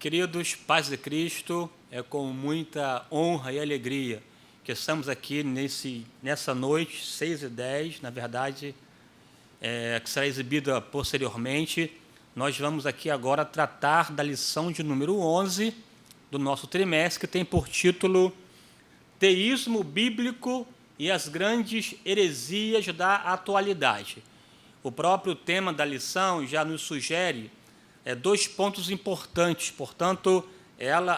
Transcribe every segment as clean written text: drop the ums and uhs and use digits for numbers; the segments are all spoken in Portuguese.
Queridos, paz de Cristo, é com muita honra e alegria que estamos aqui nessa noite, 6h10, na verdade, que será exibida posteriormente. Nós vamos aqui agora tratar da lição de número 11 do nosso trimestre, que tem por título Teísmo Bíblico e as Grandes Heresias da Atualidade. O próprio tema da lição já nos sugere dois pontos importantes, portanto,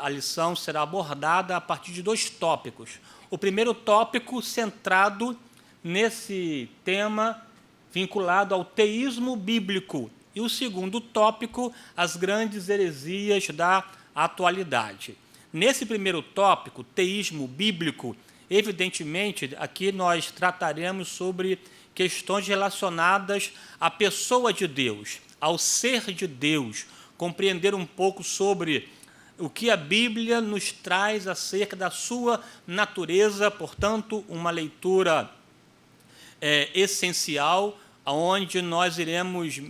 a lição será abordada a partir de dois tópicos. O primeiro tópico centrado nesse tema vinculado ao teísmo bíblico e o segundo tópico, as grandes heresias da atualidade. Nesse primeiro tópico, teísmo bíblico, evidentemente, aqui nós trataremos sobre questões relacionadas à pessoa de Deus, ao ser de Deus, compreender um pouco sobre o que a Bíblia nos traz acerca da sua natureza, portanto, uma leitura essencial, onde nós iremos,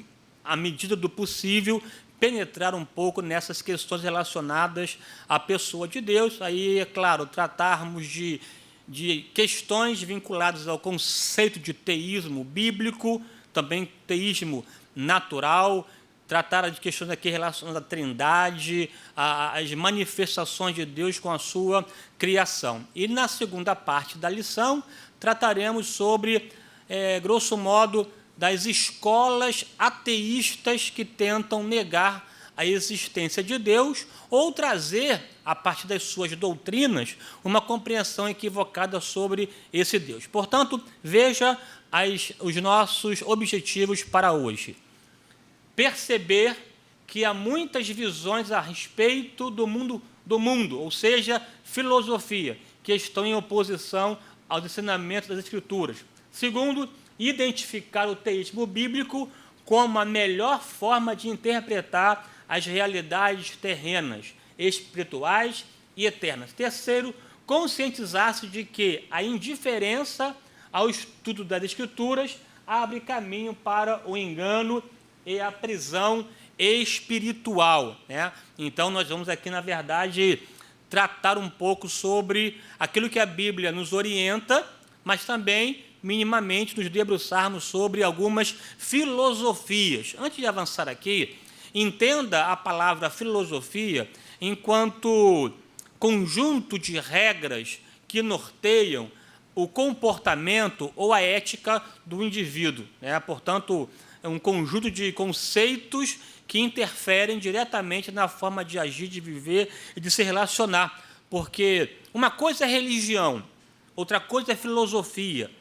à medida do possível, penetrar um pouco nessas questões relacionadas à pessoa de Deus. Aí, é claro, tratarmos de questões vinculadas ao conceito de teísmo bíblico, também teísmo natural, tratar de questões aqui relacionadas à Trindade, às manifestações de Deus com a sua criação. E na segunda parte da lição, trataremos sobre, grosso modo, das escolas ateístas que tentam negar a existência de Deus ou trazer, a partir das suas doutrinas, uma compreensão equivocada sobre esse Deus. Portanto, veja os nossos objetivos para hoje. Perceber que há muitas visões a respeito do mundo, ou seja, filosofia, que estão em oposição aos ensinamentos das Escrituras. Segundo, identificar o teísmo bíblico como a melhor forma de interpretar as realidades terrenas, espirituais e eternas. Terceiro, conscientizar-se de que a indiferença ao estudo das Escrituras abre caminho para o engano e a prisão espiritual, né? Então, nós vamos aqui, na verdade, tratar um pouco sobre aquilo que a Bíblia nos orienta, mas também, minimamente, nos debruçarmos sobre algumas filosofias. Antes de avançar aqui, entenda a palavra filosofia enquanto conjunto de regras que norteiam o comportamento ou a ética do indivíduo, né? Portanto, é um conjunto de conceitos que interferem diretamente na forma de agir, de viver e de se relacionar. Porque uma coisa é religião, outra coisa é filosofia.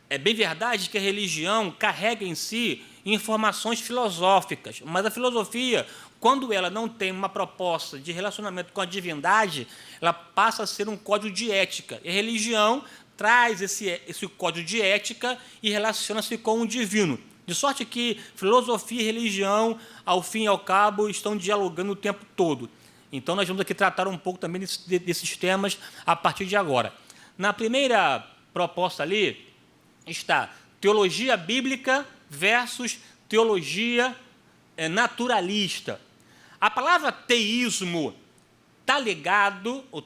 É bem verdade que a religião carrega em si informações filosóficas, mas a filosofia, quando ela não tem uma proposta de relacionamento com a divindade, ela passa a ser um código de ética. E a religião traz esse código de ética e relaciona-se com o divino. De sorte que filosofia e religião, ao fim e ao cabo, estão dialogando o tempo todo. Então, nós vamos aqui tratar um pouco também desses temas a partir de agora. Na primeira proposta ali está teologia bíblica versus teologia naturalista. A palavra teísmo está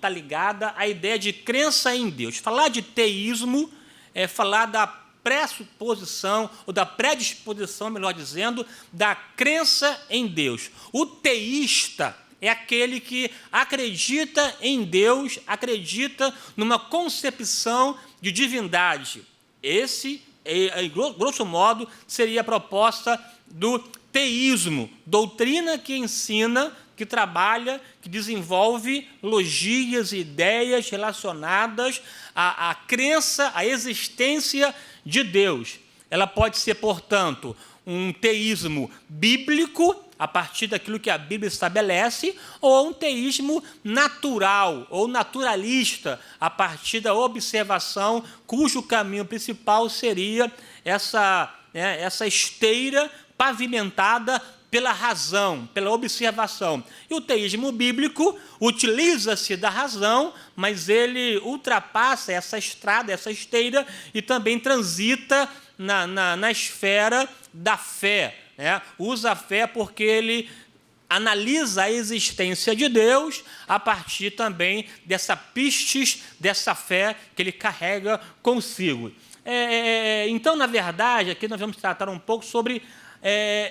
ligada à ideia de crença em Deus. Falar de teísmo é falar da pressuposição, ou da predisposição, melhor dizendo, da crença em Deus. O teísta é aquele que acredita em Deus, acredita numa concepção de divindade. Esse, grosso modo, seria a proposta do teísmo, doutrina que ensina, que trabalha, que desenvolve logias e ideias relacionadas à crença, à existência de Deus. Ela pode ser, portanto, um teísmo bíblico, a partir daquilo que a Bíblia estabelece, ou um teísmo natural ou naturalista, a partir da observação, cujo caminho principal seria essa esteira pavimentada pela razão, pela observação. E o teísmo bíblico utiliza-se da razão, mas ele ultrapassa essa estrada, essa esteira, e também transita na esfera da fé. Usa a fé porque ele analisa a existência de Deus a partir também dessa pistis, dessa fé que ele carrega consigo. Então, na verdade, aqui nós vamos tratar um pouco sobre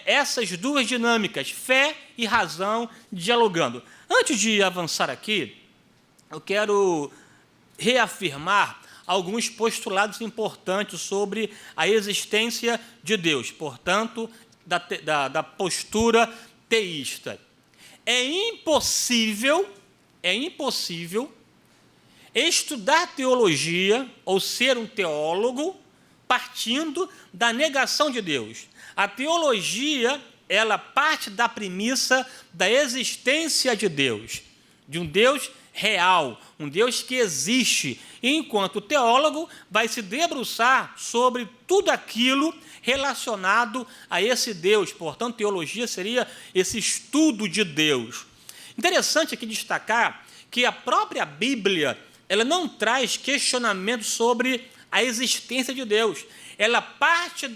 essas duas dinâmicas, fé e razão, dialogando. Antes de avançar aqui, eu quero reafirmar alguns postulados importantes sobre a existência de Deus, portanto, da postura teísta. É impossível estudar teologia ou ser um teólogo partindo da negação de Deus. A teologia, ela parte da premissa da existência de Deus, de um Deus real, um Deus que existe, e enquanto o teólogo vai se debruçar sobre tudo aquilo relacionado a esse Deus. Portanto, teologia seria esse estudo de Deus. Interessante aqui destacar que a própria Bíblia, ela não traz questionamento sobre a existência de Deus. Ela parte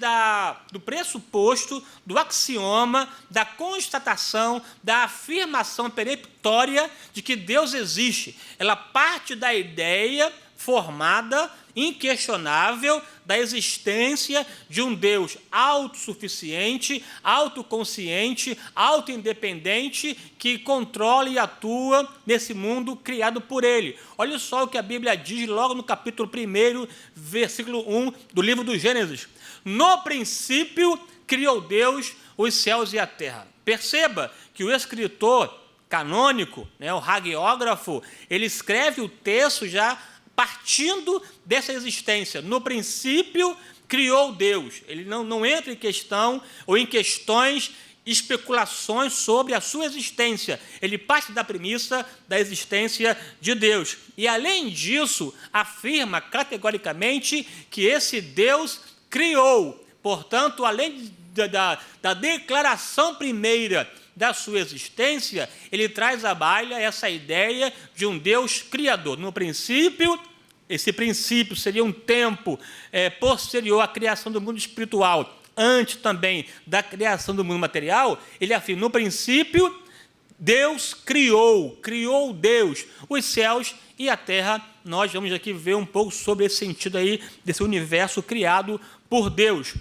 do pressuposto, do axioma, da constatação, da afirmação peremptória de que Deus existe. Ela parte da ideia formada, inquestionável, da existência de um Deus autossuficiente, autoconsciente, autoindependente, que controla e atua nesse mundo criado por Ele. Olha só o que a Bíblia diz logo no capítulo 1, versículo 1 do livro do Gênesis. No princípio criou Deus os céus e a terra. Perceba que o escritor canônico, o hagiógrafo, ele escreve o texto já partindo dessa existência. No princípio, criou Deus. Ele não entra em questão ou em questões, especulações sobre a sua existência. Ele parte da premissa da existência de Deus. E, além disso, afirma categoricamente que esse Deus criou. Portanto, além da declaração primeira da sua existência, ele traz à baila essa ideia de um Deus criador. No princípio, esse princípio seria um tempo posterior à criação do mundo espiritual, antes também da criação do mundo material. Ele afirma, no princípio, Deus criou Deus os céus e a terra. Nós vamos aqui ver um pouco sobre esse sentido aí, desse universo criado por Deus.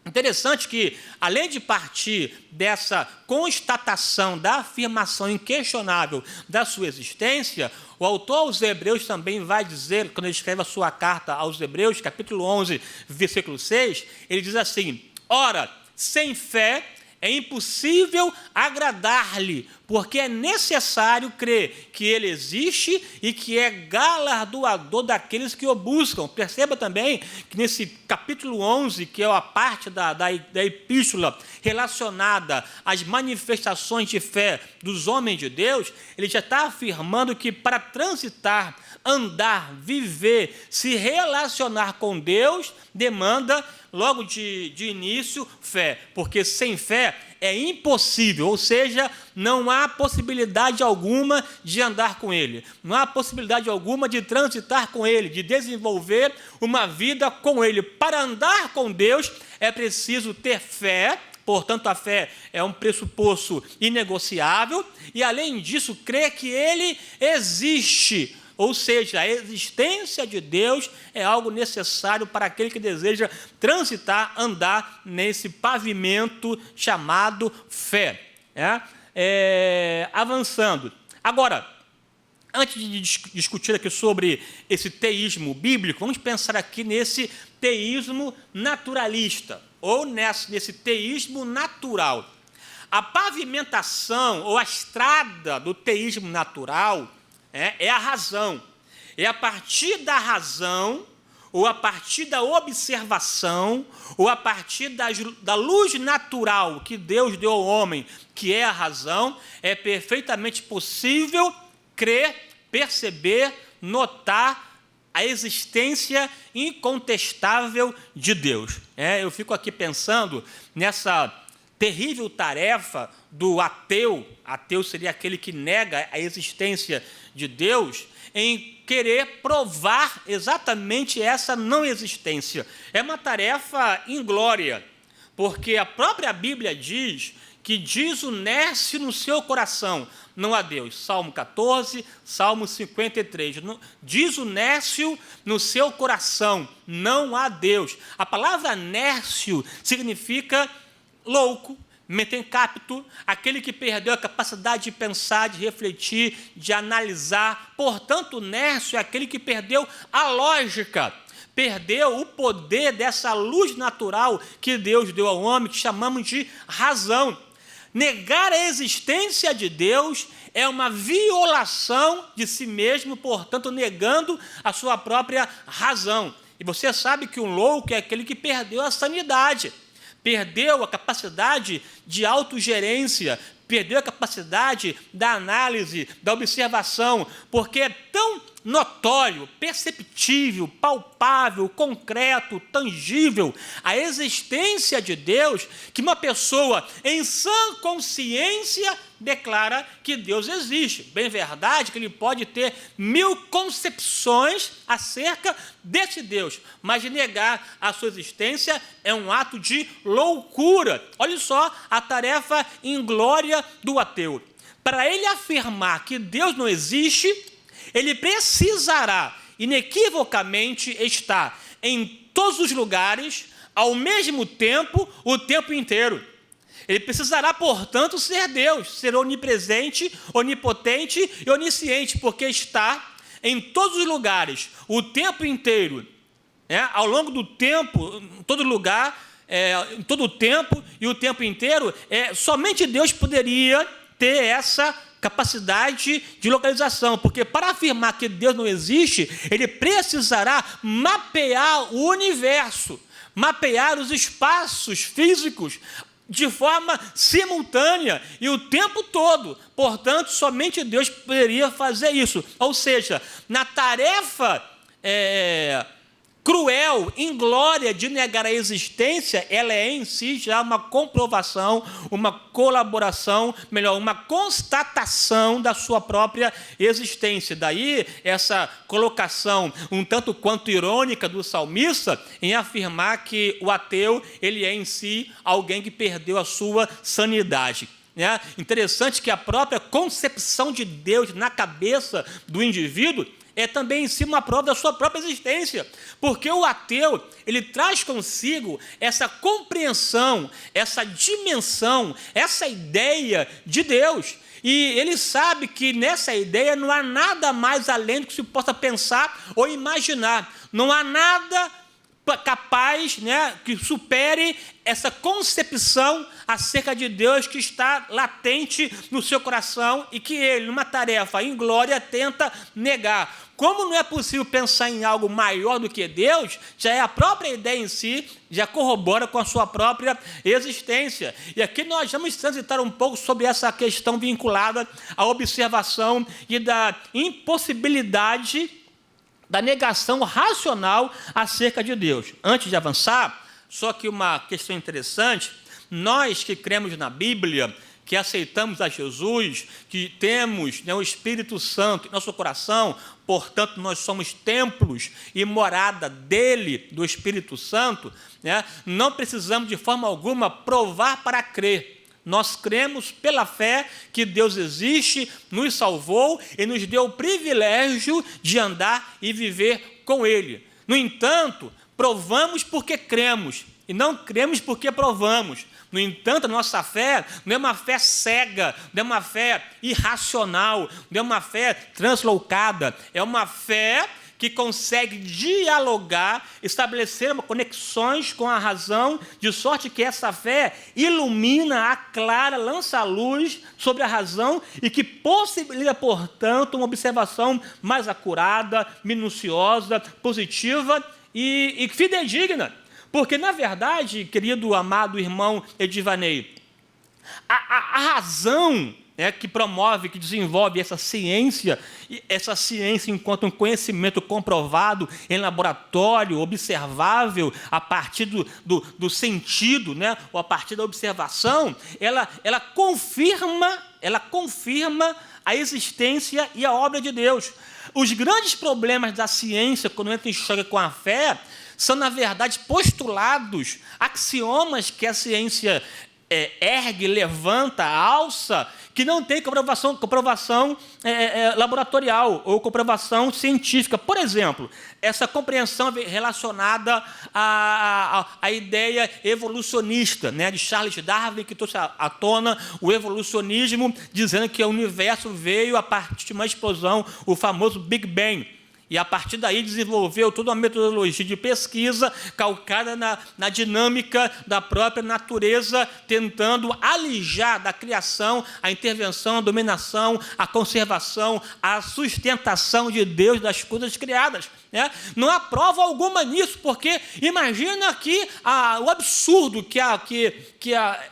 Interessante que, além de partir dessa constatação, da afirmação inquestionável da sua existência, o autor aos Hebreus também vai dizer, quando ele escreve a sua carta aos Hebreus, capítulo 11, versículo 6, ele diz assim: ora, sem fé é impossível agradar-lhe, porque é necessário crer que ele existe e que é galardoador daqueles que o buscam. Perceba também que nesse capítulo 11, que é a parte da epístola relacionada às manifestações de fé dos homens de Deus, ele já está afirmando que para transitar, andar, viver, se relacionar com Deus, demanda logo de início fé, porque sem fé é impossível, ou seja, não há possibilidade alguma de andar com Ele, não há possibilidade alguma de transitar com Ele, de desenvolver uma vida com Ele. Para andar com Deus é preciso ter fé. Portanto, a fé é um pressuposto inegociável e, além disso, crer que Ele existe. Ou seja, a existência de Deus é algo necessário para aquele que deseja transitar, andar nesse pavimento chamado fé. Avançando. Agora, antes de discutir aqui sobre esse teísmo bíblico, vamos pensar aqui nesse teísmo naturalista, ou nesse teísmo natural. A pavimentação, ou a estrada do teísmo natural, é a razão. É a partir da razão, ou a partir da observação, ou a partir da luz natural que Deus deu ao homem, que é a razão, é perfeitamente possível crer, perceber, notar a existência incontestável de Deus. Eu fico aqui pensando nessa terrível tarefa do ateu. Ateu seria aquele que nega a existência de Deus, em querer provar exatamente essa não existência. É uma tarefa inglória, porque a própria Bíblia diz que diz o Nércio no seu coração, não há Deus. Salmo 14, Salmo 53. Diz o Nércio no seu coração, não há Deus. A palavra Nércio significa louco, metencapto, aquele que perdeu a capacidade de pensar, de refletir, de analisar. Portanto, Nércio é aquele que perdeu a lógica, perdeu o poder dessa luz natural que Deus deu ao homem, que chamamos de razão. Negar a existência de Deus é uma violação de si mesmo, portanto, negando a sua própria razão. E você sabe que um louco é aquele que perdeu a sanidade, perdeu a capacidade de autogerência, perdeu a capacidade da análise, da observação, porque é tão notório, perceptível, palpável, concreto, tangível a existência de Deus, que uma pessoa em sã consciência declara que Deus existe. Bem verdade que ele pode ter 1000 concepções acerca desse Deus, mas de negar a sua existência é um ato de loucura. Olha só a tarefa inglória do ateu. Para ele afirmar que Deus não existe, ele precisará inequivocamente estar em todos os lugares, ao mesmo tempo, o tempo inteiro. Ele precisará, portanto, ser Deus, ser onipresente, onipotente e onisciente, porque está em todos os lugares, o tempo inteiro, ao longo do tempo, em todo lugar, em todo o tempo e o tempo inteiro, somente Deus poderia ter essa capacidade de localização, porque para afirmar que Deus não existe, ele precisará mapear o universo, mapear os espaços físicos de forma simultânea e o tempo todo. Portanto, somente Deus poderia fazer isso. Ou seja, na tarefa cruel, inglória de negar a existência, ela é em si já uma comprovação, uma colaboração, melhor, uma constatação da sua própria existência. Daí essa colocação um tanto quanto irônica do salmista em afirmar que o ateu, ele é em si alguém que perdeu a sua sanidade. Interessante que a própria concepção de Deus na cabeça do indivíduo é também em si uma prova da sua própria existência, porque o ateu, ele traz consigo essa compreensão, essa dimensão, essa ideia de Deus, e ele sabe que nessa ideia não há nada mais além do que se possa pensar ou imaginar, não há nada capaz, que supere essa concepção acerca de Deus que está latente no seu coração e que ele, numa tarefa inglória, tenta negar. Como não é possível pensar em algo maior do que Deus, já é a própria ideia em si, já corrobora com a sua própria existência. E aqui nós vamos transitar um pouco sobre essa questão vinculada à observação e da impossibilidade da negação racional acerca de Deus. Antes de avançar, só que uma questão interessante, nós que cremos na Bíblia, que aceitamos a Jesus, que temos o Espírito Santo em nosso coração, portanto, nós somos templos e morada dele, do Espírito Santo, não precisamos de forma alguma provar para crer. Nós cremos pela fé que Deus existe, nos salvou e nos deu o privilégio de andar e viver com Ele. No entanto, provamos porque cremos e não cremos porque provamos. No entanto, a nossa fé não é uma fé cega, não é uma fé irracional, não é uma fé translocada, é uma fé que consegue dialogar, estabelecer conexões com a razão, de sorte que essa fé ilumina, aclara, lança a luz sobre a razão e que possibilita, portanto, uma observação mais acurada, minuciosa, positiva e fidedigna. Porque, na verdade, querido, amado irmão Edivanei, a razão que promove, que desenvolve essa ciência enquanto um conhecimento comprovado em laboratório, observável, a partir do sentido, ou a partir da observação, ela confirma a existência e a obra de Deus. Os grandes problemas da ciência, quando entra em choque com a fé, são, na verdade, postulados, axiomas que a ciência ergue, levanta, alça, que não tem comprovação laboratorial ou comprovação científica. Por exemplo, essa compreensão relacionada à ideia evolucionista, né, de Charles Darwin, que trouxe à tona o evolucionismo, dizendo que o universo veio a partir de uma explosão, o famoso Big Bang. E, a partir daí, desenvolveu toda uma metodologia de pesquisa calcada na dinâmica da própria natureza, tentando alijar da criação a intervenção, a dominação, a conservação, a sustentação de Deus das coisas criadas. Né? Não há prova alguma nisso, porque imagina aqui o absurdo que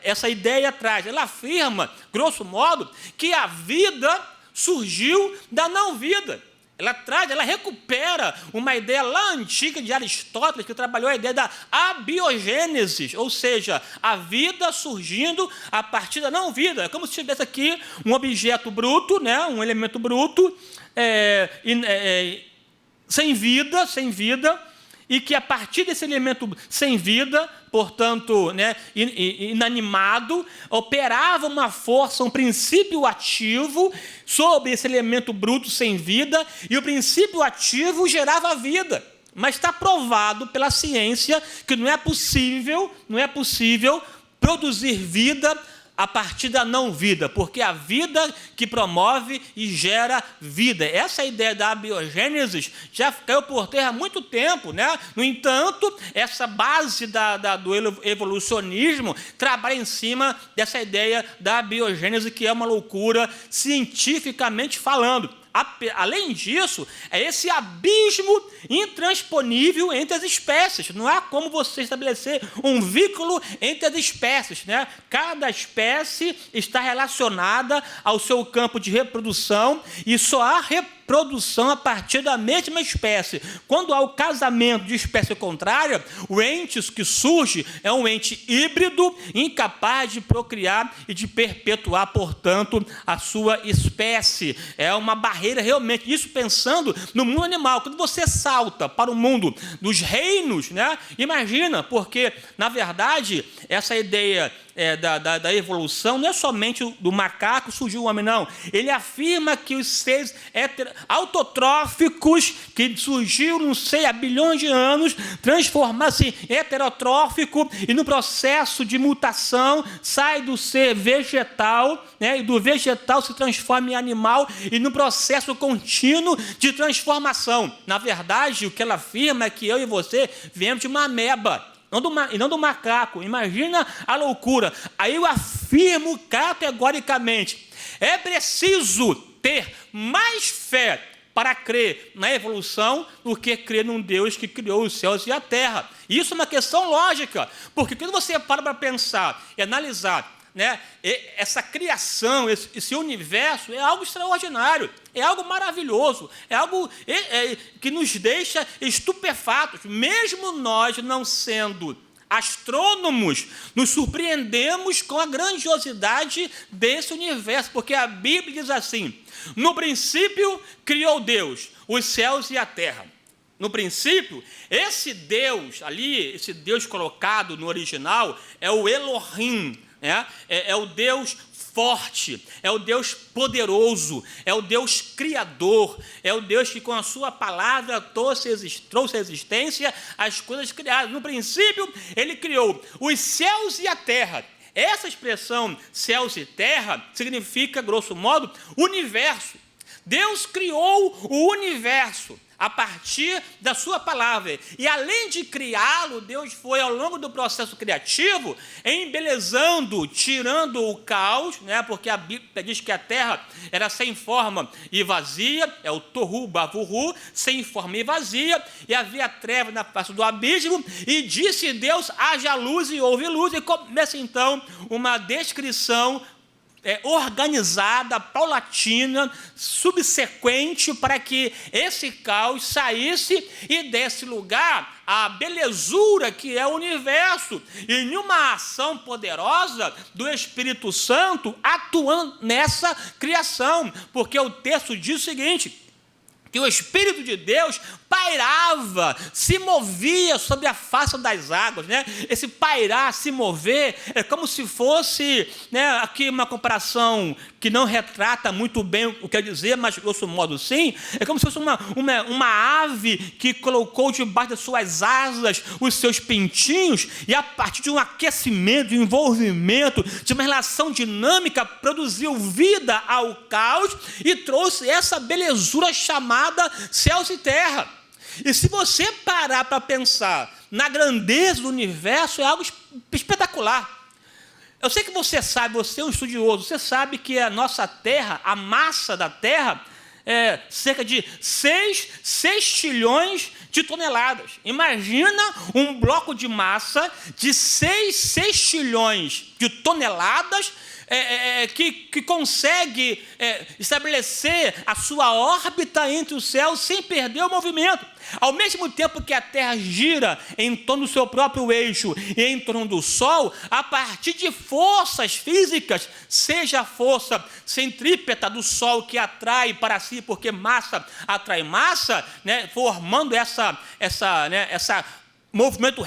essa ideia traz. Ela afirma, grosso modo, que a vida surgiu da não-vida. Ela recupera uma ideia lá antiga de Aristóteles, que trabalhou a ideia da abiogênese, ou seja, a vida surgindo a partir da não-vida. É como se tivesse aqui um objeto bruto, né, um elemento bruto, sem vida, e que a partir desse elemento sem vida, portanto, né, inanimado, operava uma força, um princípio ativo sobre esse elemento bruto sem vida, e o princípio ativo gerava a vida. Mas está provado pela ciência que não é possível produzir vida a partir da não-vida, porque a vida que promove e gera vida. Essa ideia da abiogênese já caiu por terra há muito tempo, né? No entanto, essa base do evolucionismo trabalha em cima dessa ideia da abiogênese, que é uma loucura cientificamente falando. Além disso, é esse abismo intransponível entre as espécies. Não há como você estabelecer um vínculo entre as espécies, né? Cada espécie está relacionada ao seu campo de reprodução e só há reprodução a partir da mesma espécie. Quando há o casamento de espécie contrária, o ente que surge é um ente híbrido, incapaz de procriar e de perpetuar, portanto, a sua espécie. É uma barreira realmente, isso pensando no mundo animal. Quando você salta para o mundo dos reinos, né, imagina, porque, na verdade, essa ideia da evolução não é somente do macaco surgiu o homem, não. Ele afirma que os seres autotróficos que surgiu, não sei, há bilhões de anos, transformam-se em heterotrófico e no processo de mutação sai do ser vegetal, né, e do vegetal se transforma em animal e no processo contínuo de transformação. Na verdade, o que ela afirma é que eu e você viemos de uma ameba, e não do macaco. Imagina a loucura. Aí eu afirmo categoricamente, é preciso ter mais fé para crer na evolução do que crer num Deus que criou os céus e a terra. Isso é uma questão lógica, porque quando você para pensar e analisar, né, essa criação, esse universo é algo extraordinário, é algo maravilhoso, é algo que nos deixa estupefatos. Mesmo nós não sendo astrônomos, nos surpreendemos com a grandiosidade desse universo, porque a Bíblia diz assim: no princípio criou Deus os céus e a terra. No princípio, esse Deus ali, esse Deus colocado no original, é o Elohim, é o Deus forte, é o Deus poderoso, é o Deus criador, é o Deus que com a sua palavra trouxe à existência as coisas criadas. No princípio, ele criou os céus e a terra. Essa expressão céus e terra significa, grosso modo, universo. Deus criou o universo a partir da sua palavra. E além de criá-lo, Deus foi, ao longo do processo criativo, embelezando, tirando o caos, né? Porque a Bíblia diz que a terra era sem forma e vazia, é o tohu bavurru, sem forma e vazia, e havia treva na face do abismo, e disse Deus, haja luz, e houve luz, e começa então uma descrição organizada, paulatina, subsequente, para que esse caos saísse e desse lugar à belezura que é o universo, e em uma ação poderosa do Espírito Santo atuando nessa criação, porque o texto diz o seguinte: que o Espírito de Deus pairava, se movia sobre a face das águas, né? Esse pairar, se mover, é como se fosse, né, aqui uma comparação que não retrata muito bem o que quer dizer, mas grosso modo sim, é como se fosse uma ave que colocou debaixo das suas asas os seus pintinhos e a partir de um aquecimento, de um envolvimento, de uma relação dinâmica, produziu vida ao caos e trouxe essa belezura chamada céus e terra. E se você parar para pensar na grandeza do universo, é algo espetacular. Eu sei que você sabe, você é um estudioso, você sabe que a nossa Terra, a massa da Terra, é cerca de 6 trilhões de toneladas. Imagina um bloco de massa de 6 trilhões de toneladas que consegue estabelecer a sua órbita entre os céus sem perder o movimento. Ao mesmo tempo que a Terra gira em torno do seu próprio eixo e em torno do Sol, a partir de forças físicas, seja a força centrípeta do Sol que atrai para si, porque massa atrai massa, né, formando essa movimento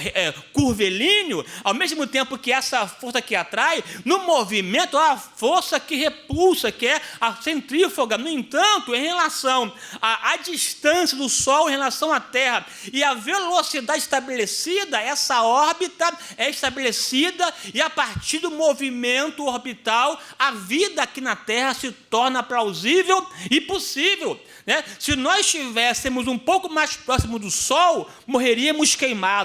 curvilíneo, ao mesmo tempo que essa força que atrai, no movimento há a força que repulsa, que é a centrífuga. No entanto, em relação à distância do Sol em relação à Terra e a velocidade estabelecida, essa órbita é estabelecida e a partir do movimento orbital, a vida aqui na Terra se torna plausível e possível, né? Se nós estivéssemos um pouco mais próximo do Sol, morreríamos queimados.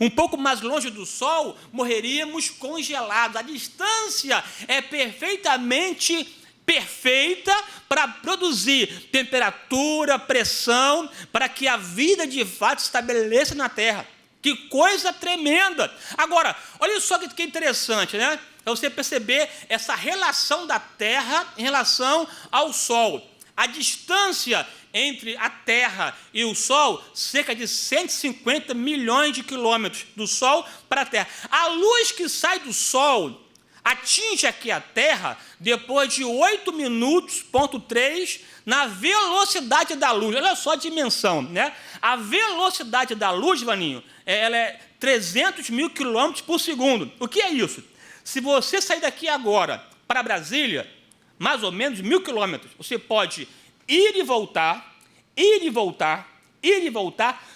Um pouco mais longe do Sol, morreríamos congelados. A distância é perfeitamente perfeita para produzir temperatura, pressão, para que a vida de fato se estabeleça na Terra. Que coisa tremenda! Agora, olha só que interessante, né? Para você perceber essa relação da Terra em relação ao Sol. A distância entre a Terra e o Sol, cerca de 150 milhões de quilômetros do Sol para a Terra. A luz que sai do Sol atinge aqui a Terra depois de 8 minutos, ponto 3, na velocidade da luz. Olha só a dimensão, né? A velocidade da luz, Vaninho, ela é 300 mil quilômetros por segundo. O que é isso? Se você sair daqui agora para Brasília, mais ou menos 1.000 quilômetros, você pode ir e voltar,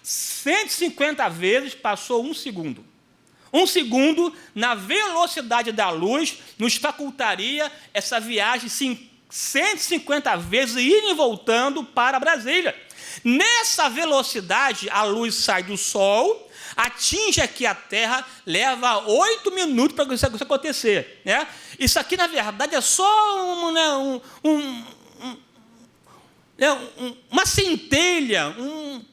150 vezes, passou 1 segundo. 1 segundo, na velocidade da luz, nos facultaria essa viagem 150 vezes, ir e voltando para Brasília. Nessa velocidade, a luz sai do Sol, atinge aqui a Terra, leva 8 minutos para isso acontecer, né? Isso aqui, na verdade, é só uma centelha,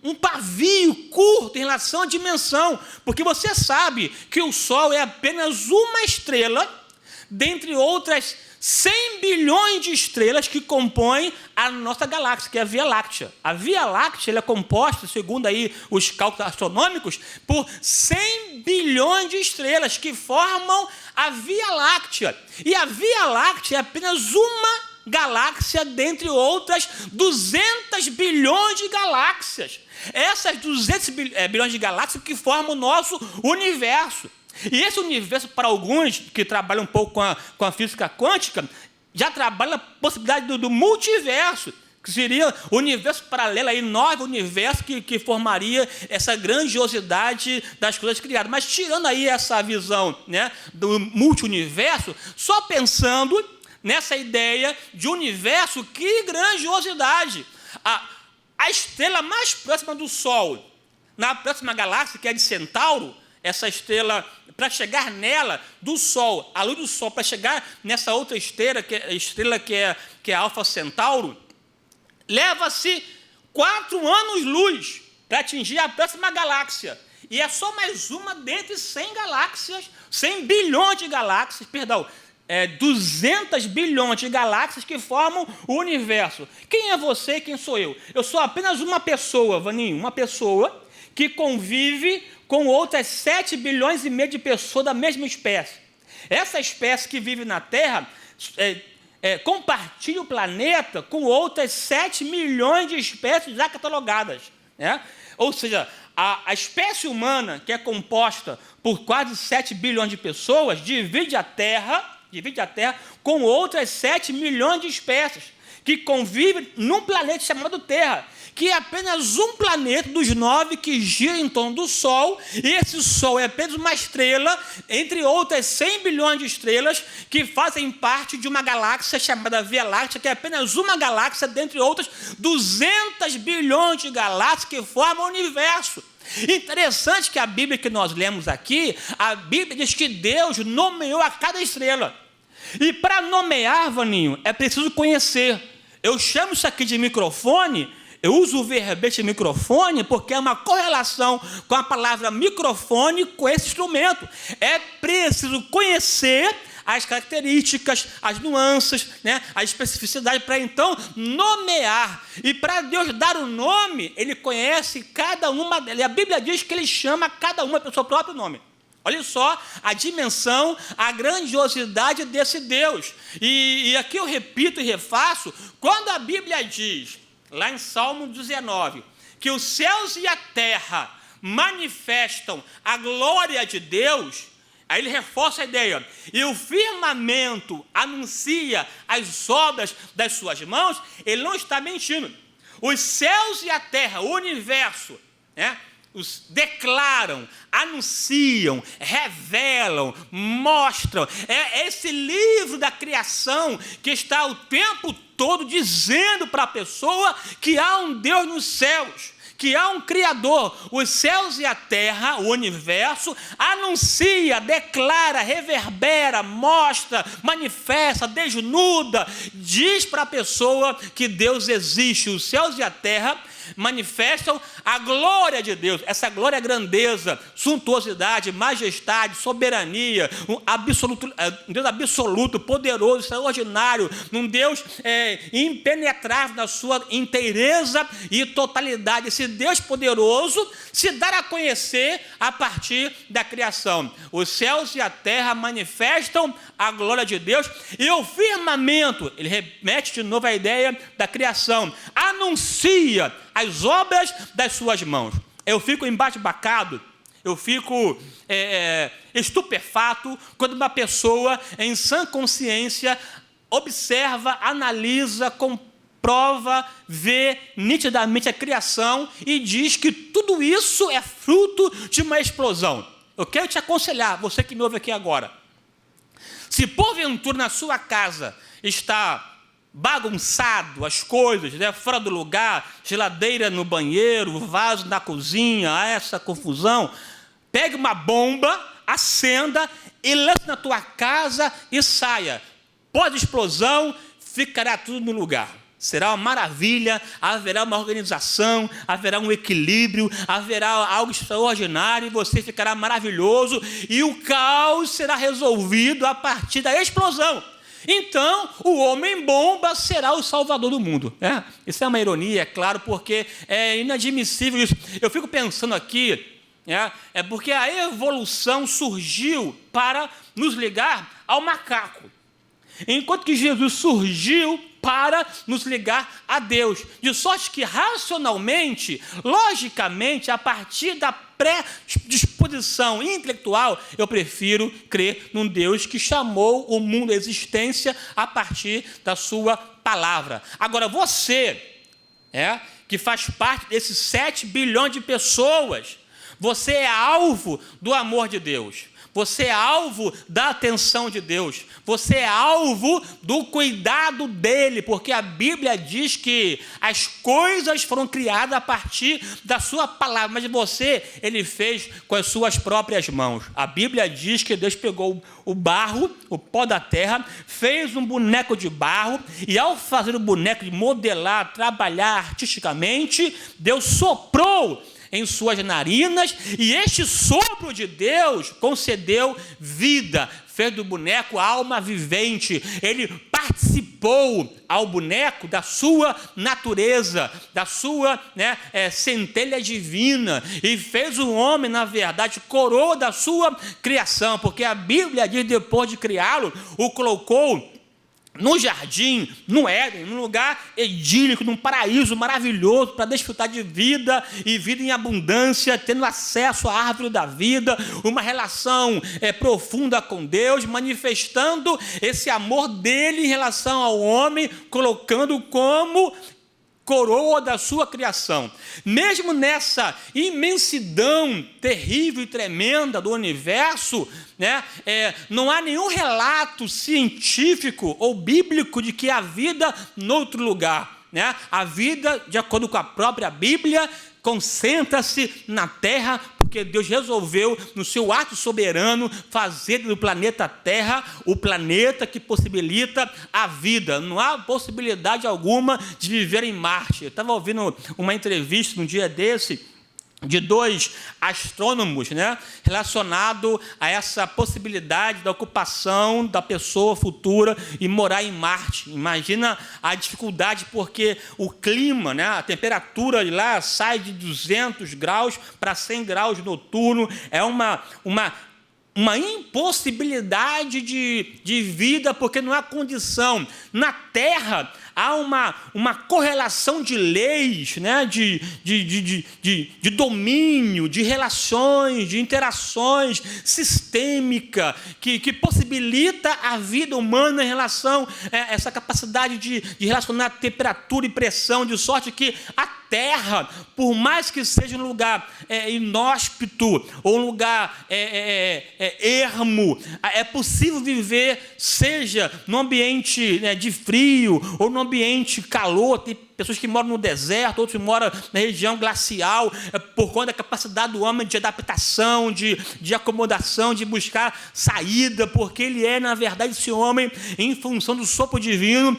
um pavio curto em relação à dimensão, porque você sabe que o Sol é apenas uma estrela, dentre outras 100 bilhões de estrelas que compõem a nossa galáxia, que é a Via Láctea. A Via Láctea ela é composta, segundo aí os cálculos astronômicos, por 100 bilhões de estrelas que formam a Via Láctea. E a Via Láctea é apenas uma galáxia dentre outras 200 bilhões de galáxias. Essas 200 bilhões de galáxias que formam o nosso universo. E esse universo, para alguns que trabalham um pouco com a física quântica, já trabalha a possibilidade do multiverso, que seria o universo paralelo, aí 9 universos que formaria essa grandiosidade das coisas criadas. Mas tirando aí essa visão, né, do multiuniverso, só pensando nessa ideia de universo, que grandiosidade! A estrela mais próxima do Sol, na próxima galáxia, que é a de Centauro, essa estrela, para chegar nela, do Sol, a luz do Sol, para chegar nessa outra estrela, que é a Alfa Centauro, leva-se 4 anos-luz para atingir a próxima galáxia. E é só mais uma dentre 100 galáxias, 100 bilhões de galáxias, 200 bilhões de galáxias que formam o universo. Quem é você e quem sou eu? Eu sou apenas uma pessoa, Vaninho, uma pessoa que convive com outras 7 bilhões e meio de pessoas da mesma espécie. Essa espécie que vive na Terra compartilha o planeta com outras 7 milhões de espécies já catalogadas, né? Ou seja, a espécie humana, que é composta por quase 7 bilhões de pessoas, divide a Terra com outras 7 milhões de espécies, que convivem num planeta chamado Terra, que é apenas um planeta dos 9 que gira em torno do Sol, e esse Sol é apenas uma estrela, entre outras 100 bilhões de estrelas, que fazem parte de uma galáxia chamada Via Láctea, que é apenas uma galáxia, dentre outras 200 bilhões de galáxias que formam o universo. Interessante que a Bíblia que nós lemos aqui, a Bíblia diz que Deus nomeou a cada estrela. E para nomear, Vaninho, é preciso conhecer. Eu chamo isso aqui de microfone. Eu uso o verbete microfone porque é uma correlação com a palavra microfone com esse instrumento. É preciso conhecer as características, as nuances, né, a especificidade, para então nomear. E para Deus dar o nome, Ele conhece cada uma delas. E a Bíblia diz que Ele chama cada uma pelo seu próprio nome. Olha só a dimensão, a grandiosidade desse Deus. E aqui eu repito e refaço, quando a Bíblia diz, lá em Salmo 19, que os céus e a terra manifestam a glória de Deus, aí ele reforça a ideia, e o firmamento anuncia as obras das suas mãos, ele não está mentindo. Os céus e a terra, o universo, né, os declaram, anunciam, revelam, mostram. É esse livro da criação que está o tempo todo dizendo para a pessoa que há um Deus nos céus, que há um Criador. Os céus e a terra, o universo, anuncia, declara, reverbera, mostra, manifesta, desnuda, diz para a pessoa que Deus existe. Os céus e a terra manifestam a glória de Deus, essa glória é grandeza, suntuosidade, majestade, soberania, um Deus absoluto, poderoso, extraordinário, um Deus impenetrável na sua inteireza e totalidade. Esse Deus poderoso se dará a conhecer a partir da criação. Os céus e a terra manifestam a glória de Deus, e o firmamento, ele remete de novo à ideia da criação, anuncia as obras das suas mãos. Eu fico embasbacado, eu fico estupefato quando uma pessoa em sã consciência observa, analisa, comprova, vê nitidamente a criação e diz que tudo isso é fruto de uma explosão. Eu quero te aconselhar, você que me ouve aqui agora, se porventura na sua casa está bagunçado as coisas, né, fora do lugar, geladeira no banheiro, vaso na cozinha, essa confusão, pegue uma bomba, acenda e lance na tua casa e saia. Pós-explosão, ficará tudo no lugar. Será uma maravilha, haverá uma organização, haverá um equilíbrio, haverá algo extraordinário, e você ficará maravilhoso, e o caos será resolvido a partir da explosão. Então, o homem-bomba será o salvador do mundo. Isso é uma ironia, é claro, porque é inadmissível isso. Eu fico pensando aqui, é porque a evolução surgiu para nos ligar ao macaco, enquanto que Jesus surgiu para nos ligar a Deus, de sorte que racionalmente, logicamente, a partir da predisposição intelectual, eu prefiro crer num Deus que chamou o mundo à existência a partir da sua palavra. Agora, você, que faz parte desses 7 bilhões de pessoas, você é alvo do amor de Deus. Você é alvo da atenção de Deus. Você é alvo do cuidado dele, porque a Bíblia diz que as coisas foram criadas a partir da sua palavra, mas você, ele fez com as suas próprias mãos. A Bíblia diz que Deus pegou o barro, o pó da terra, fez um boneco de barro, e ao fazer o boneco, de modelar, trabalhar artisticamente, Deus soprou em suas narinas, e este sopro de Deus concedeu vida, fez do boneco alma vivente. Ele participou ao boneco da sua natureza, da sua centelha divina, e fez o homem, na verdade, coroa da sua criação, porque a Bíblia diz, depois de criá-lo, o colocou no jardim, no Éden, num lugar idílico, num paraíso maravilhoso para desfrutar de vida e vida em abundância, tendo acesso à árvore da vida, uma relação profunda com Deus, manifestando esse amor dele em relação ao homem, colocando como coroa da sua criação. Mesmo nessa imensidão terrível e tremenda do universo, né, não há nenhum relato científico ou bíblico de que há vida em outro lugar. Né? A vida, de acordo com a própria Bíblia, concentra-se na Terra, porque Deus resolveu, no seu ato soberano, fazer do planeta Terra o planeta que possibilita a vida. Não há possibilidade alguma de viver em Marte. Eu estava ouvindo uma entrevista num dia desse, de 2 astrônomos, né, relacionado a essa possibilidade da ocupação da pessoa futura e morar em Marte. Imagina a dificuldade, porque o clima, né, a temperatura de lá sai de 200 graus para 100 graus noturno, é uma impossibilidade de vida, porque não há condição. Na Terra há uma correlação de leis, né? de domínio, de relações, de interações sistêmica, que possibilita a vida humana em relação a essa capacidade de relacionar temperatura e pressão, de sorte que a Terra, por mais que seja um lugar inóspito ou um lugar ermo, é possível viver, seja no ambiente de frio ou no ambiente calor. Tem pessoas que moram no deserto, outros moram na região glacial, por conta da capacidade do homem de adaptação, de acomodação, de buscar saída, porque ele na verdade, esse homem, em função do sopro divino,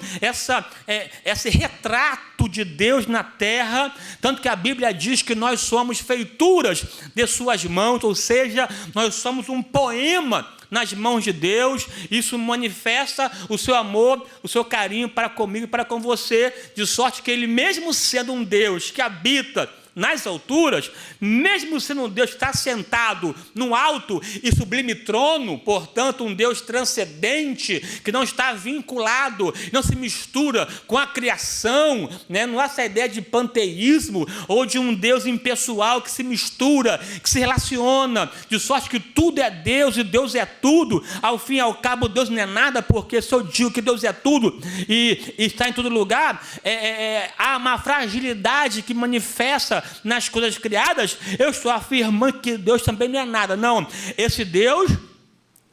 esse retrato de Deus na terra, tanto que a Bíblia diz que nós somos feituras de suas mãos, ou seja, nós somos um poema nas mãos de Deus. Isso manifesta o seu amor, o seu carinho para comigo e para com você, de sorte que ele, mesmo sendo um Deus que habita nas alturas, mesmo sendo um Deus que está sentado no alto e sublime trono, portanto um Deus transcendente, que não está vinculado, não se mistura com a criação, né? Não há essa ideia de panteísmo ou de um Deus impessoal que se mistura, que se relaciona, de sorte que tudo é Deus e Deus é tudo. Ao fim e ao cabo, Deus não é nada, porque se eu digo que Deus é tudo e está em todo lugar, há uma fragilidade que manifesta nas coisas criadas. Eu estou afirmando que Deus também não é nada. Não, esse Deus,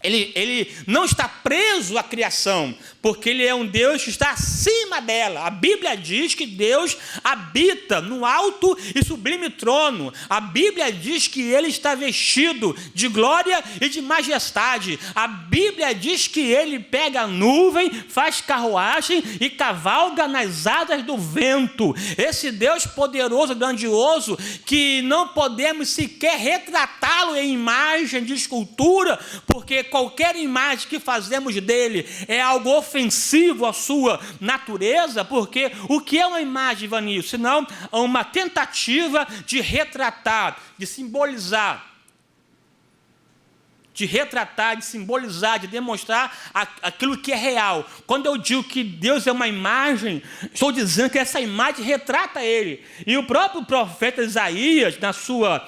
ele não está preso à criação, porque ele é um Deus que está acima dela. A Bíblia diz que Deus habita no alto e sublime trono. A Bíblia diz que ele está vestido de glória e de majestade. A Bíblia diz que ele pega a nuvem, faz carruagem e cavalga nas asas do vento. Esse Deus poderoso, grandioso, que não podemos sequer retratá-lo em imagem de escultura, porque qualquer imagem que fazemos dele é algo ofensivo à sua natureza, porque o que é uma imagem, Vanilson? Senão uma tentativa de retratar, de simbolizar, de demonstrar aquilo que é real. Quando eu digo que Deus é uma imagem, estou dizendo que essa imagem retrata ele. E o próprio profeta Isaías, na sua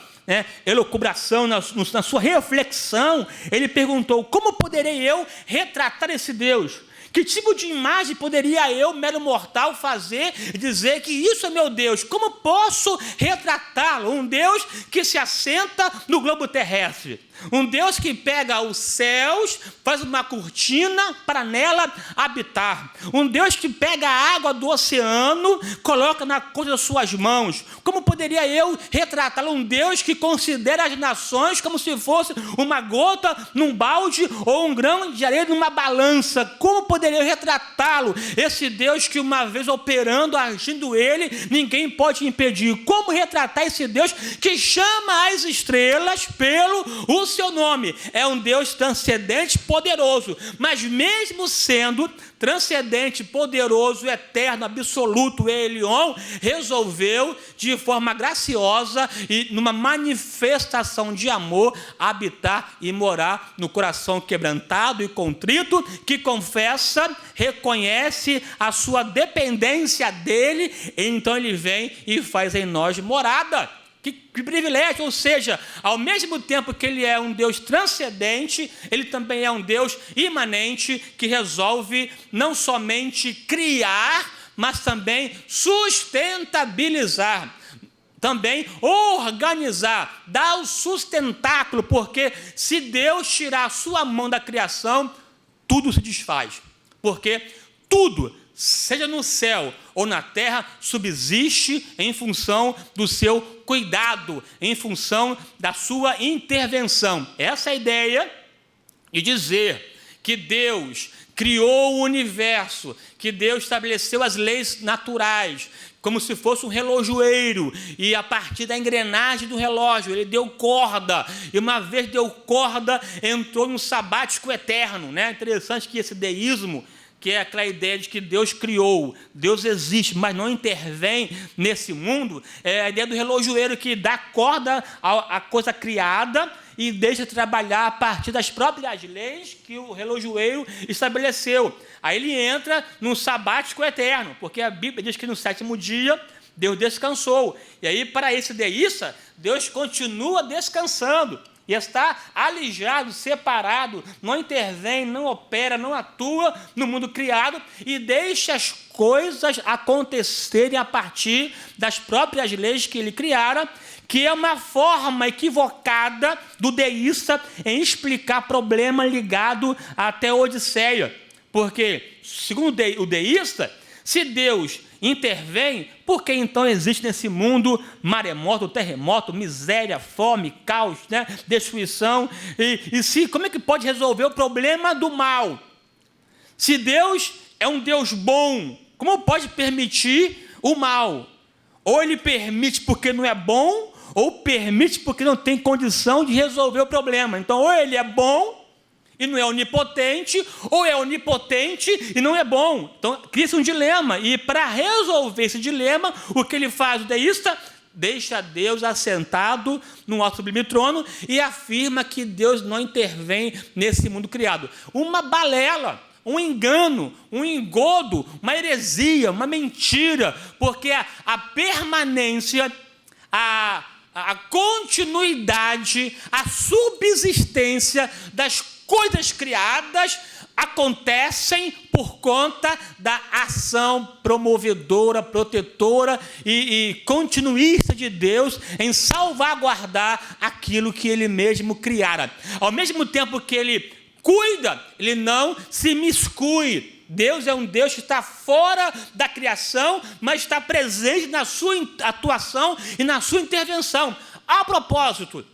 elucubração, na sua reflexão, ele perguntou: como poderei eu retratar esse Deus? Que tipo de imagem poderia eu, mero mortal, fazer e dizer que isso é meu Deus? Como posso retratá-lo? Um Deus que se assenta no globo terrestre. Um Deus que pega os céus, faz uma cortina para nela habitar. Um Deus que pega a água do oceano, coloca na coisa das suas mãos. Como poderia eu retratá-lo? Um Deus que considera as nações como se fosse uma gota num balde ou um grão de areia numa balança. Como poderia eu retratá-lo? Esse Deus que, uma vez operando, agindo ele, ninguém pode impedir. Como retratar esse Deus que chama as estrelas pelo seu nome, é um Deus transcendente, poderoso, mas mesmo sendo transcendente, poderoso, eterno, absoluto, Elion, resolveu de forma graciosa e numa manifestação de amor habitar e morar no coração quebrantado e contrito, que confessa, reconhece a sua dependência dele, então ele vem e faz em nós morada. Que privilégio, ou seja, ao mesmo tempo que ele é um Deus transcendente, ele também é um Deus imanente, que resolve não somente criar, mas também sustentabilizar, também organizar, dar o sustentáculo, porque se Deus tirar a sua mão da criação, tudo se desfaz, porque tudo, seja no céu ou na terra, subsiste em função do seu cuidado, em função da sua intervenção. Essa é a ideia de dizer que Deus criou o universo, que Deus estabeleceu as leis naturais, como se fosse um relojoeiro, e a partir da engrenagem do relógio, ele deu corda, e uma vez deu corda, entrou num sabático eterno, né? Interessante que esse deísmo, que é aquela ideia de que Deus criou, Deus existe, mas não intervém nesse mundo, é a ideia do relojoeiro que dá corda à coisa criada e deixa trabalhar a partir das próprias leis que o relojoeiro estabeleceu. Aí ele entra num sabático eterno, porque a Bíblia diz que no 7º dia Deus descansou. E aí, para esse deísta, Deus continua descansando. E está alijado, separado, não intervém, não opera, não atua no mundo criado e deixa as coisas acontecerem a partir das próprias leis que ele criara, que é uma forma equivocada do deísta em explicar problema ligado até a Odisseia. Porque, segundo o deísta, se Deus intervém, por que então existe nesse mundo maremoto, terremoto, miséria, fome, caos, né? Destruição? Como é que pode resolver o problema do mal? Se Deus é um Deus bom, como pode permitir o mal? Ou ele permite porque não é bom, ou permite porque não tem condição de resolver o problema. Então, ou ele é bom e não é onipotente, ou é onipotente e não é bom. Então, cria-se um dilema. E para resolver esse dilema, o que ele faz, o deísta, deixa Deus assentado no alto sublime trono e afirma que Deus não intervém nesse mundo criado. Uma balela, um engano, um engodo, uma heresia, uma mentira, porque a permanência, a continuidade, a subsistência das coisas criadas acontecem por conta da ação promovedora, protetora e continuista de Deus em salvaguardar aquilo que ele mesmo criara. Ao mesmo tempo que ele cuida, ele não se miscui. Deus é um Deus que está fora da criação, mas está presente na sua atuação e na sua intervenção. A propósito,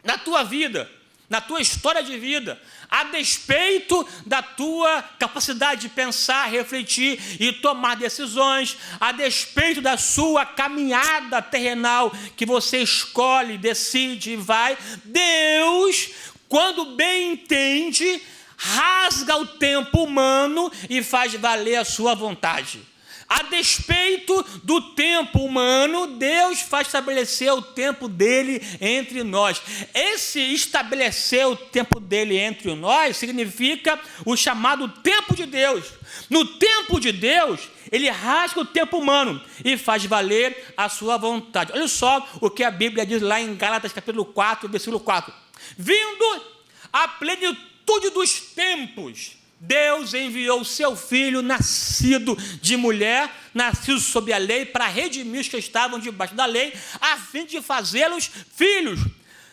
na tua vida, na tua história de vida, a despeito da tua capacidade de pensar, refletir e tomar decisões, a despeito da sua caminhada terrenal que você escolhe, decide e vai, Deus, quando bem entende, rasga o tempo humano e faz valer a sua vontade. A despeito do tempo humano, Deus faz estabelecer o tempo dele entre nós. Esse estabelecer o tempo dele entre nós significa o chamado tempo de Deus. No tempo de Deus, ele rasga o tempo humano e faz valer a sua vontade. Olha só o que a Bíblia diz lá em Gálatas capítulo 4, versículo 4. Vindo a plenitude dos tempos, Deus enviou o seu Filho, nascido de mulher, nascido sob a lei, para redimir os que estavam debaixo da lei, a fim de fazê-los filhos,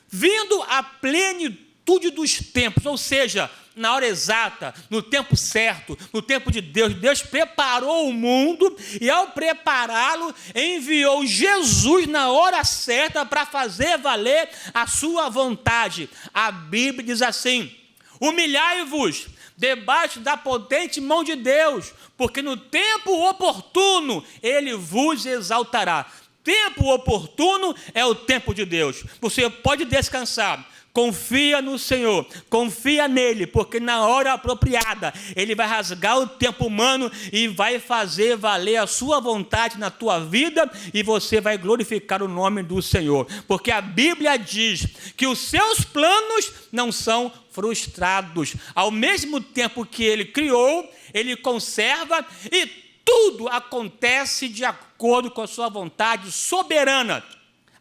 vindo a plenitude dos tempos, ou seja, na hora exata, no tempo certo, no tempo de Deus. Deus preparou o mundo e, ao prepará-lo, enviou Jesus na hora certa para fazer valer a sua vontade. A Bíblia diz assim: humilhai-vos debaixo da potente mão de Deus, porque no tempo oportuno ele vos exaltará. Tempo oportuno é o tempo de Deus. Você pode descansar, Confia no Senhor, confia nele, porque na hora apropriada ele vai rasgar o tempo humano e vai fazer valer a sua vontade na tua vida, e você vai glorificar o nome do Senhor, porque a Bíblia diz que os seus planos não são frustrados. Ao mesmo tempo que ele criou, ele conserva, e tudo acontece de acordo com a sua vontade soberana.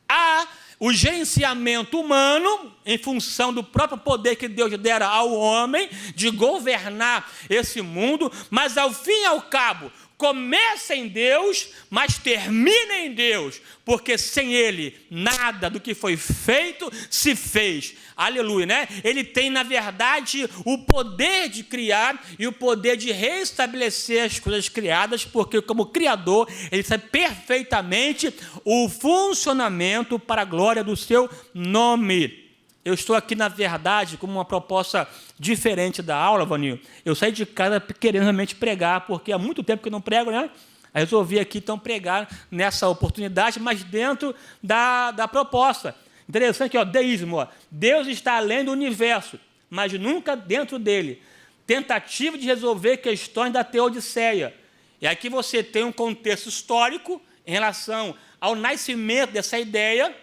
Há o gerenciamento humano, em função do próprio poder que Deus dera ao homem, de governar esse mundo, mas ao fim e ao cabo, começa em Deus, mas termina em Deus, porque sem Ele, nada do que foi feito se fez. Aleluia, né? Ele tem, na verdade, o poder de criar e o poder de restabelecer as coisas criadas, porque como Criador, Ele sabe perfeitamente o funcionamento para a glória do seu nome. Eu estou aqui, na verdade, com uma proposta diferente da aula, Vanil. Eu saí de casa querendo realmente pregar, porque há muito tempo que eu não prego, né? Aí resolvi aqui, então, pregar nessa oportunidade, mas dentro da proposta. Interessante, ó, deísmo. Ó. Deus está além do universo, mas nunca dentro dele. Tentativa de resolver questões da teodiceia. E aqui você tem um contexto histórico em relação ao nascimento dessa ideia,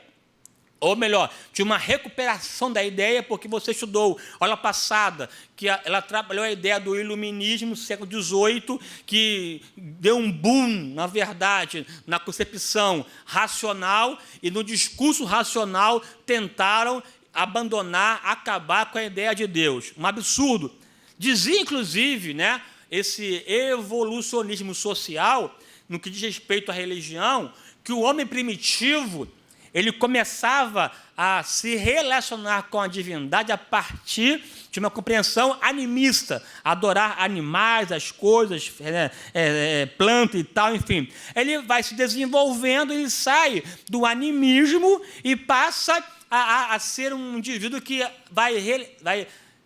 ou melhor, de uma recuperação da ideia, porque você estudou, aula passada, que ela trabalhou a ideia do iluminismo no século XVIII, que deu um boom, na verdade, na concepção racional, e no discurso racional tentaram abandonar, acabar com a ideia de Deus. Um absurdo. Dizia, inclusive, né, esse evolucionismo social, no que diz respeito à religião, que o homem primitivo ele começava a se relacionar com a divindade a partir de uma compreensão animista, adorar animais, as coisas, planta e tal, enfim. Ele vai se desenvolvendo, ele sai do animismo e passa a ser um indivíduo que vai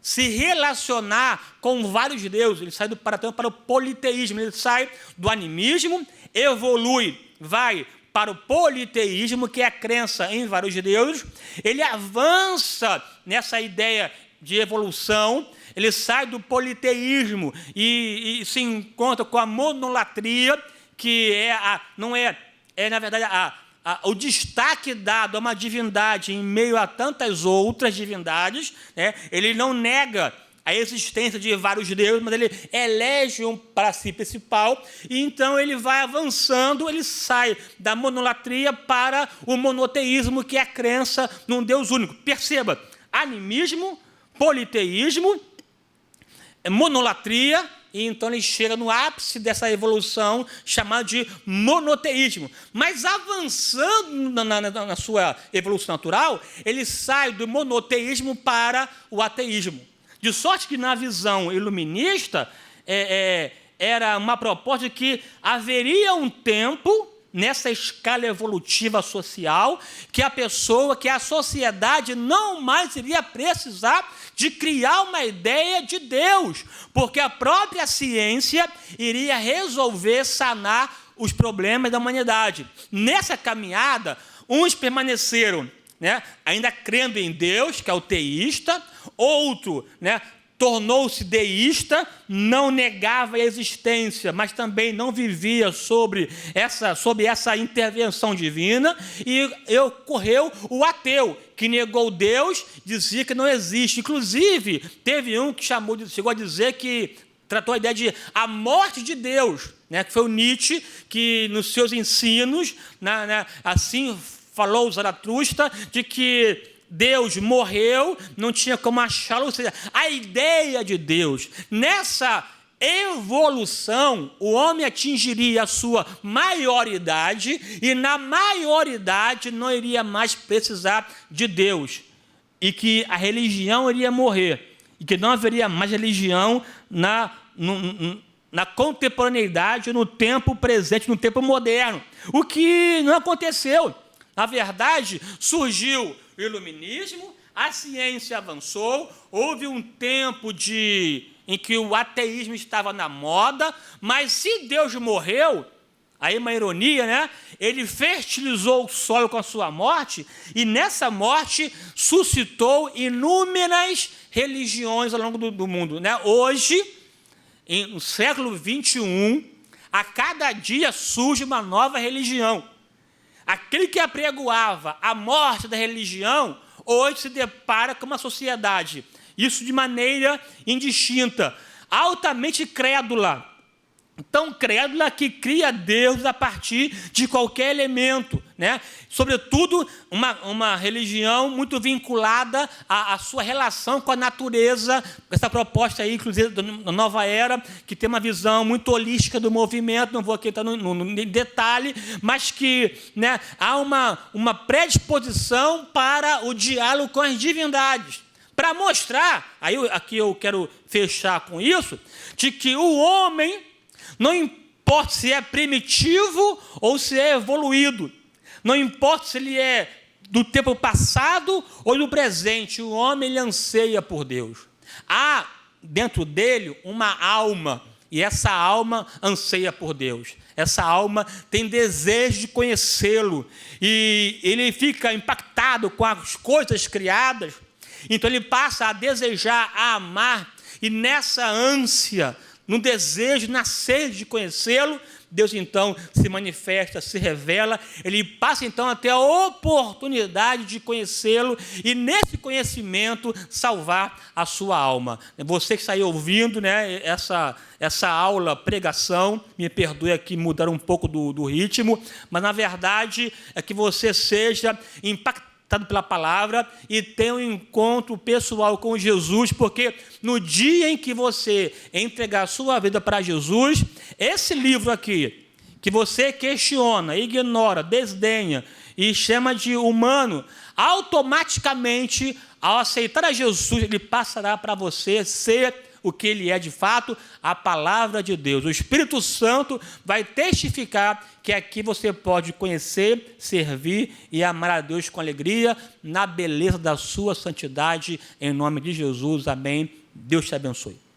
se relacionar com vários deuses. Ele sai para o politeísmo, ele sai do animismo, evolui, vai para o politeísmo, que é a crença em vários deuses. Ele avança nessa ideia de evolução, ele sai do politeísmo e se encontra com a monolatria, que na verdade, o destaque dado a uma divindade em meio a tantas outras divindades, né? Ele não nega a existência de vários deuses, mas ele elege um para si principal, e então ele vai avançando, ele sai da monolatria para o monoteísmo, que é a crença num Deus único. Perceba, animismo, politeísmo, monolatria, e então ele chega no ápice dessa evolução, chamada de monoteísmo. Mas avançando na sua evolução natural, ele sai do monoteísmo para o ateísmo. De sorte que, na visão iluminista, era uma proposta de que haveria um tempo, nessa escala evolutiva social, que a sociedade não mais iria precisar de criar uma ideia de Deus, porque a própria ciência iria resolver, sanar os problemas da humanidade. Nessa caminhada, uns permaneceram, né, ainda crendo em Deus, que é o teísta, outro, né, tornou-se deísta, não negava a existência, mas também não vivia sob essa intervenção divina, e ocorreu o ateu, que negou Deus, dizia que não existe. Inclusive, teve um que chegou a dizer que tratou a ideia de a morte de Deus, né, que foi o Nietzsche, que nos seus ensinos, assim falou Zaratustra, de que Deus morreu, não tinha como achá-lo, ou seja, a ideia de Deus. Nessa evolução, o homem atingiria a sua maioridade, e na maioridade não iria mais precisar de Deus, e que a religião iria morrer, e que não haveria mais religião na contemporaneidade, no tempo presente, no tempo moderno. O que não aconteceu. Na verdade, surgiu o iluminismo, a ciência avançou, houve um tempo em que o ateísmo estava na moda, mas se Deus morreu, aí uma ironia, né? Ele fertilizou o solo com a sua morte, e nessa morte suscitou inúmeras religiões ao longo do mundo, né? Hoje, no século 21, a cada dia surge uma nova religião. Aquele que apregoava a morte da religião, hoje se depara com uma sociedade, isso de maneira indistinta, altamente crédula. Tão crédula que cria Deus a partir de qualquer elemento, né? Sobretudo, uma religião muito vinculada à sua relação com a natureza, essa proposta aí, inclusive, da nova era, que tem uma visão muito holística do movimento, não vou aqui entrar no detalhe, mas que, né, há uma predisposição para o diálogo com as divindades, para mostrar, aí aqui eu quero fechar com isso, de que o homem, não importa se é primitivo ou se é evoluído, não importa se ele é do tempo passado ou do presente, o homem ele anseia por Deus. Há dentro dele uma alma, e essa alma anseia por Deus. Essa alma tem desejo de conhecê-lo, e ele fica impactado com as coisas criadas, então ele passa a desejar, a amar, e nessa ânsia, no desejo, na sede de conhecê-lo, Deus então se manifesta, se revela, ele passa então a ter a oportunidade de conhecê-lo e nesse conhecimento salvar a sua alma. Você que está aí ouvindo, né, essa aula, pregação, me perdoe aqui mudar um pouco do ritmo, mas na verdade é que você seja impactado pela palavra e tenha um encontro pessoal com Jesus, porque no dia em que você entregar a sua vida para Jesus, esse livro aqui, que você questiona, ignora, desdenha e chama de humano, automaticamente, ao aceitar a Jesus, ele passará para você ser o que ele é de fato, a palavra de Deus. O Espírito Santo vai testificar que aqui você pode conhecer, servir e amar a Deus com alegria, na beleza da sua santidade, em nome de Jesus. Amém. Deus te abençoe.